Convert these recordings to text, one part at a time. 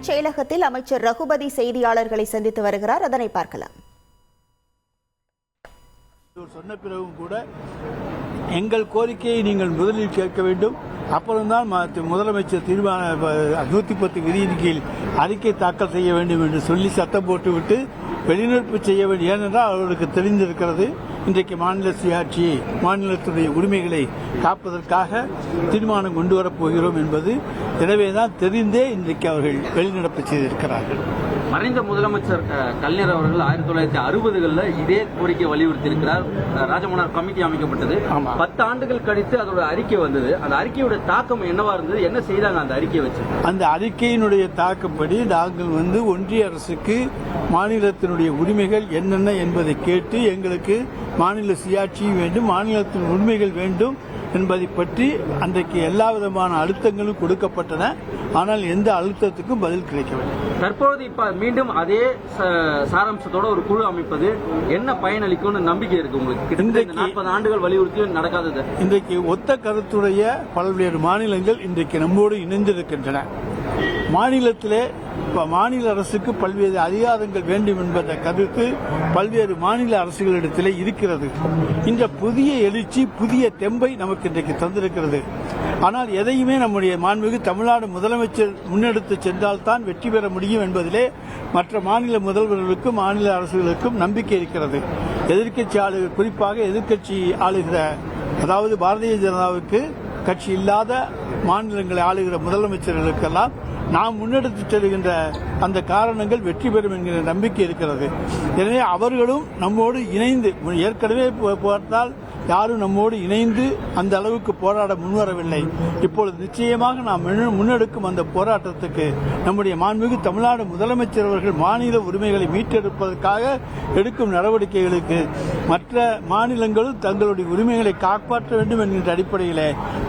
தலைமைச் செயலகத்தில் அமைச்சர் ரகுபதி செய்தியாளர்களை சந்தித்து வருகிறார். அதனை பார்க்கலாம். சொன்ன பிறகும் கூட எங்கள் கோரிக்கையை நீங்கள் முதலில் கேட்க வேண்டும், அப்புறம்தான் முதலமைச்சர் தீர்மான 110 விதியின் கீழ் அறிக்கை தாக்கல் செய்ய வேண்டும் என்று சொல்லி சத்தம் போட்டுவிட்டு வெளிநடப்பு செய்ய வேண்டும். ஏனென்றால் அவர்களுக்கு தெரிந்திருக்கிறது, இன்றைக்கு மாநில சுயாட்சி மாநிலத்துடைய உரிமைகளை காப்பதற்காக தீர்மானம் கொண்டு வரப்போகிறோம் என்பது. எனவேதான் தெரிந்தே இன்றைக்கு அவர்கள் வெளிநடப்பு செய்திருக்கிறார்கள். மறைந்த முதலமைச்சர் கலைஞர் அவர்கள் 1960களில் இதே கோரிக்கை வலியுறுத்தி இருக்கிறார். ராஜமன்னார் கமிட்டி அமைக்கப்பட்டது. 10 ஆண்டுகள் கழித்து அதோட அறிக்கை வந்தது. அந்த அறிக்கையோட தாக்கம் என்னவா இருந்தது? என்ன செய்தாங்க அந்த அறிக்கையை வச்சு? அந்த அறிக்கையினுடைய தாக்கப்படி நாங்கள் ஒன்றிய அரசுக்கு மாநிலத்தினுடைய உரிமைகள் என்னென்ன என்பதை கேட்டு எங்களுக்கு மாநில சுயாட்சி வேண்டும், மாநிலத்தின் உரிமைகள் வேண்டும் என்பதை பற்றி அன்றைக்கு எல்லா விதமான அழுத்தங்களும் கொடுக்கப்பட்டன. ஆனால் எந்த அழுத்தத்துக்கும் பதில் கிடைக்கவில்லை. தற்போது இப்ப மீண்டும் அதே சாராம்சத்தோட ஒரு குழு அமைப்பது என்ன பயனளிக்கும் நம்பிக்கை இருக்கு உங்களுக்கு? இன்றைக்கு 40 ஆண்டுகள் வலியுறுத்தி நடக்காதது. இன்றைக்கு ஒத்த கருத்துடைய பல்வேறு மாநிலங்கள் இன்றைக்கு நம்மோடு இணைந்திருக்கின்றன. மாநிலத்திலே மாநில அரசுக்கு பல்வேறு அதிகாரங்கள் வேண்டும் என்பத கருத்து பல்வேறு மாநில அரசுகளிடத்திலே இருக்கிறது. இந்த புதிய எழுச்சி, புதிய தெம்பை நமக்கு இன்றைக்கு தந்திருக்கிறது. ஆனால் எதையுமே நம்முடைய மாண்புமிகு தமிழ்நாடு முதலமைச்சர் முன்னெடுத்து சென்றால்தான் வெற்றி பெற முடியும் என்பதிலே மற்ற மாநில முதல்வர்களுக்கும் மாநில அரசுகளுக்கும் நம்பிக்கை இருக்கிறது. எதிர்க்கட்சி ஆளுகிற, குறிப்பாக எதிர்க்கட்சி ஆளுகிற, அதாவது பாரதிய ஜனதாவுக்கு கட்சி இல்லாத மாநிலங்களை ஆளுகிற முதலமைச்சர்களுக்கெல்லாம் நாம் முன்னெடுத்து செல்கின்ற அந்த காரணங்கள் வெற்றி பெறும் என்கிற நம்பிக்கை இருக்கிறது. எனவே அவர்களும் நம்மோடு இணைந்து, ஏற்கனவே பார்த்தால் யாரும் நம்மோடு இணைந்து அந்த அளவுக்கு போராட முன்வரவில்லை. இப்பொழுது நிச்சயமாக நாம் முன்னெடுக்கும் அந்த போராட்டத்துக்கு நம்முடைய மாண்புமிகு தமிழ்நாடு முதலமைச்சர் அவர்கள் மாநில உரிமைகளை மீட்டெடுப்பதற்காக எடுக்கும் நடவடிக்கைகளுக்கு மற்ற மாநிலங்களும் தங்களுடைய உரிமைகளை காப்பாற்ற வேண்டும் என்கின்ற அடிப்படையில்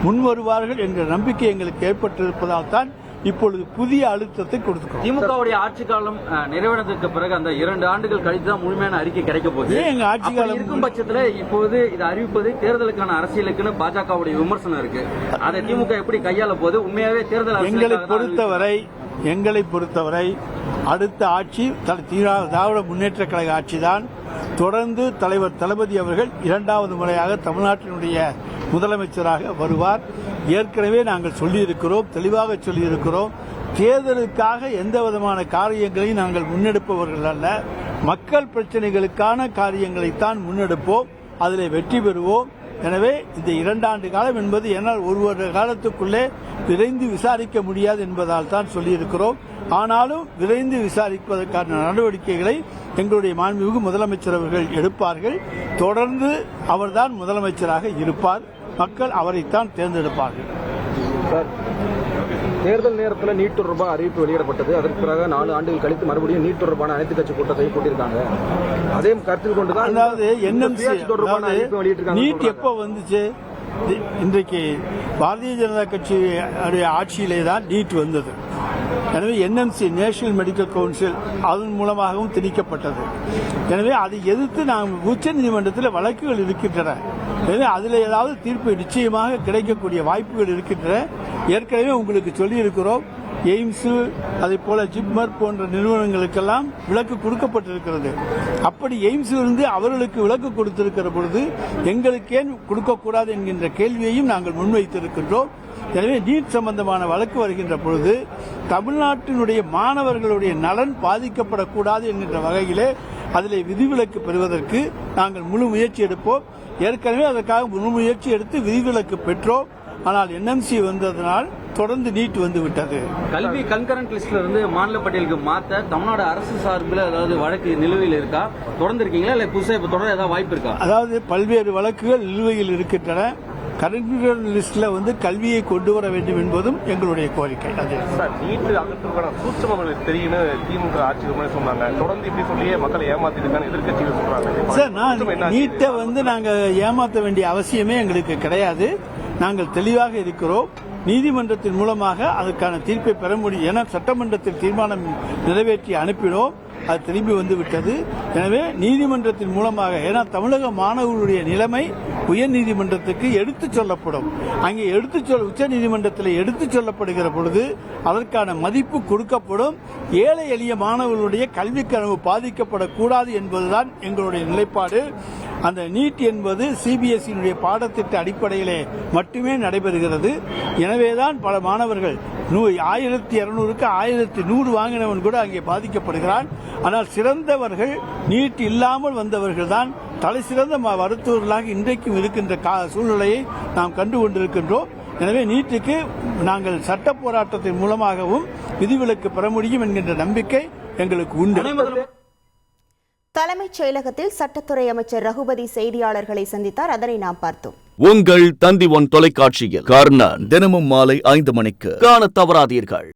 முன்வருவார்கள் என்ற நம்பிக்கை எங்களுக்கு ஏற்பட்டிருப்பதால் தான் இப்பொழுது புதிய அழுத்தத்தை கொடுத்துக்கிறோம். திமுகவுடைய ஆட்சி காலம் நிறைவடைந்ததற்கு பிறகு அந்த 2 ஆண்டுகள் கழித்து தான் முழுமையான அறிக்கை கிடைக்க போகுது. எங்க ஆட்சி காலம் இருக்கும் பட்சத்தில் இப்போது இதை அறிவிப்பது தேர்தலுக்கான அரசியலுக்குன்னு பாஜகவுடைய விமர்சனம் இருக்கு. அதை திமுக எப்படி கையாள போது? உண்மையாவே தேர்தல் எங்களை பொறுத்தவரை அடுத்த ஆட்சி திராவிட முன்னேற்ற கழக ஆட்சிதான். தொடர்ந்து தலைவர் தளபதி அவர்கள் 2வது முறையாக தமிழ்நாட்டினுடைய முதலமைச்சராக வருவார். ஏற்கனவே நாங்கள் சொல்லியிருக்கிறோம், தெளிவாக சொல்லியிருக்கிறோம். தேர்தலுக்காக எந்த விதமான காரியங்களையும் நாங்கள் முன்னெடுப்பவர்கள் அல்ல. மக்கள் பிரச்சனைகளுக்கான காரியங்களைத்தான் முன்னெடுப்போம், அதில் வெற்றி பெறுவோம். எனவே இந்த 2 ஆண்டு காலம் என்பது என்னால் ஒரு வருட காலத்துக்குள்ளே விரைந்து விசாரிக்க முடியாது என்பதால் தான் சொல்லியிருக்கிறோம். ஆனாலும் விரைந்து விசாரிப்பதற்கான நடவடிக்கைகளை எங்களுடைய மாண்புமிகு முதலமைச்சர் அவர்கள் எடுப்பார்கள். தொடர்ந்து அவர்தான் முதலமைச்சராக இருப்பார். மக்கள் அவரைத்தான் தேர்ந்தெடுப்பார்கள். தேர்தல் நேரத்தில் நீட் தொடர்பாக அறிவிப்பு வெளியிடப்பட்டது. அதற்கு பிறகு 4 ஆண்டுகள் கழித்து மறுபடியும் நீட் தொடர்பான அனைத்து கட்சி கூட்டத்தை கூட்டியிருக்காங்க. அதே கருத்தில் கொண்டுதான் அதாவது நீட் எப்ப வந்துச்சு? இன்றைக்கு பாரதிய ஜனதா கட்சி ஆட்சியிலே தான் நீட் வந்தது. எனவே என்எம்சி, நேஷனல் மெடிக்கல் கவுன்சில், அதன் மூலமாகவும் திணிக்கப்பட்டது. எனவே அதை எதிர்த்து நாம் உச்சநீதிமன்றத்தில் வழக்குகள் இருக்கின்றன. எனவே அதில் ஏதாவது தீர்ப்பு நிச்சயமாக கிடைக்கக்கூடிய வாய்ப்புகள் இருக்கின்றன. ஏற்கனவே உங்களுக்கு சொல்லியிருக்கிறோம், எய்ம்ஸ், அதே போல ஜிப்மர் போன்ற நிறுவனங்களுக்கெல்லாம் விலக்கு கொடுக்கப்பட்டிருக்கிறது. அப்படி எய்ம்ஸிலிருந்து அவர்களுக்கு விலக்கு கொடுத்திருக்கிற பொழுது எங்களுக்கு ஏன் கொடுக்கக்கூடாது என்கின்ற கேள்வியையும் நாங்கள் முன்வைத்திருக்கின்றோம். எனவே நீட் சம்பந்தமான வழக்கு வருகின்ற பொழுது தமிழ்நாட்டினுடைய மாணவர்களுடைய நலன் பாதிக்கப்படக்கூடாது என்கின்ற வகையிலே அதில் விதிவிலக்கு பெறுவதற்கு நாங்கள் முழு முயற்சி எடுப்போம். ஏற்கனவே அதற்காக முழு முயற்சி எடுத்து விதிவிலக்கு பெற்றோம். ஆனால் என்எம்சி வந்ததனால் தொடர்ந்து நீட் வந்து விட்டது. கல்வி கன்கரண்ட் லிஸ்ட்ல இருந்து மாநில பட்டியலுக்கு மாற்ற தமிழ்நாடு அரசு சார்பில் ஏதாவது வழக்கு நிலுவையில் இருக்கா? தொடர்ந்து இருக்கீங்களா, இல்ல புதுசா இப்ப தொடர ஏதாவது வாய்ப்பு இருக்கா? அதாவது பல்வேறு வழக்குகள் நிலுவையில் இருக்கின்றன. கரண்ட் லிஸ்ட்ல கல்வியை கொண்டு வர வேண்டும் என்பதும் எங்களுடைய கோரிக்கை. நீட் அகற்றுக்கான சூட்சமங்கள் தெரியும் திமுக ஆட்சி சொன்னாங்க. தொடர்ந்து இப்படி சொல்லியே மக்களை ஏமாத்திட்டு எதிர்கட்சிகள் சொல்றாங்க. சார், நீட்டை நாங்க ஏமாற்ற வேண்டிய அவசியமே எங்களுக்கு கிடையாது. நாங்கள் தெளிவாக இருக்கிறோம். நீதிமன்றத்தின் மூலமாக அதற்கான தீர்ப்பை பெற முடியும் என சட்டமன்றத்தில் தீர்மானம் நிறைவேற்றி அனுப்பினோம். அது திரும்பி வந்து விட்டது. எனவே நீதிமன்றத்தின் மூலமாக, ஏன்னா தமிழக மாணவர்களுடைய நிலைமை உயர் நீதிமன்றத்துக்கு எடுத்துச் சொல்லப்படும். அங்கே உச்ச நீதிமன்றத்தில் எடுத்துச் சொல்லப்படுகிற பொழுது அதற்கான மதிப்பு கொடுக்கப்படும். ஏழை எளிய மாணவர்களுடைய கல்வி கனவு பாதிக்கப்படக்கூடாது என்பதுதான் எங்களுடைய நிலைப்பாடு. அந்த நீட் என்பது சிபிஎஸ்இ பாடத்திட்ட அடிப்படையிலே மட்டுமே நடைபெறுகிறது. எனவேதான் பல மாணவர்கள் 1200க்கு 1100 வாங்கினவன் கூட அங்கே பாதிக்கப்படுகிறான். ஆனால் சிறந்தவர்கள் நீட் இல்லாமல் வந்தவர்கள் தான் தலை சிறந்த மருத்துவர்களாக இன்றைக்கும் இருக்கின்ற சூழ்நிலையை நாம் கண்டு கொண்டிருக்கின்றோம். எனவே நீட்டுக்கு நாங்கள் சட்ட போராட்டத்தின் மூலமாகவும் விதிவிலக்கு பெற முடியும் என்கின்ற நம்பிக்கை எங்களுக்கு உண்டு. தலைமைச் செயலகத்தில் சட்டத்துறை அமைச்சர் ரகுபதி செய்தியாளர்களை சந்தித்தார். அதனை நாம் பார்த்தோம். உங்கள் தந்தி ஒன் தொலைக்காட்சியில் கர்ணன் தினமும் மாலை 5 மணிக்கு காண தவறாதீர்கள்.